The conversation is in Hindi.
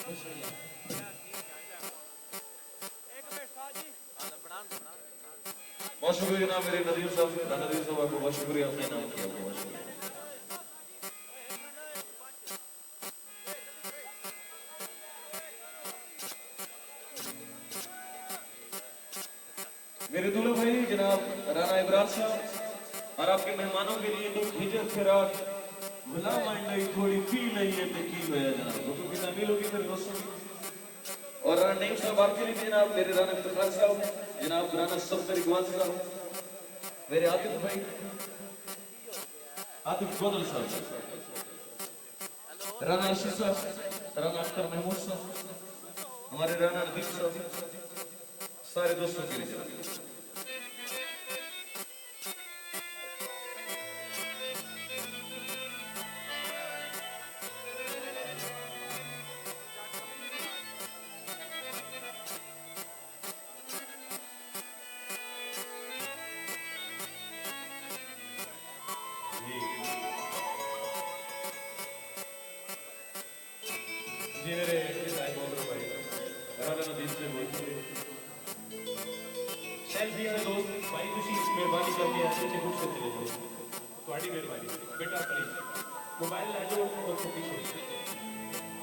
बहुत शुक्रिया जनाब मेरे नदीम साहब, आपको बहुत शुक्रिया अपने नाम किया, बहुत शुक्रिया। मेरे दूल्हा भाई जनाब राणा इब्रार साहब और आपके मेहमानों के लिए तो हिजर फिराक भला माइंड थोड़ी पी लइए ते की होया जनाब, तो कितना मिलोगी मेरे दोस्तों। और राणा नईम साहब आपके लिए जनाब मेरे राणा इफ्तिखार साहब, जनाब राणा सफदर इकबाल साहब, मेरे आतिफ भाई आतिफ फजल साहब, राणा आशीष साहब, राणा अख्तर महमूद साहब, हमारे राणा नदीम साहब, सारे दोस्तों के लिए जी मेरे भाई राणा नदीम से बोलते सेल्फी में दोस्त भाई खुशी मेहरबानी करके ऐसे गुट से चले जाओ, थोड़ी मेहरबानी बेटा प्लीज मोबाइल ले जाओ और पीछे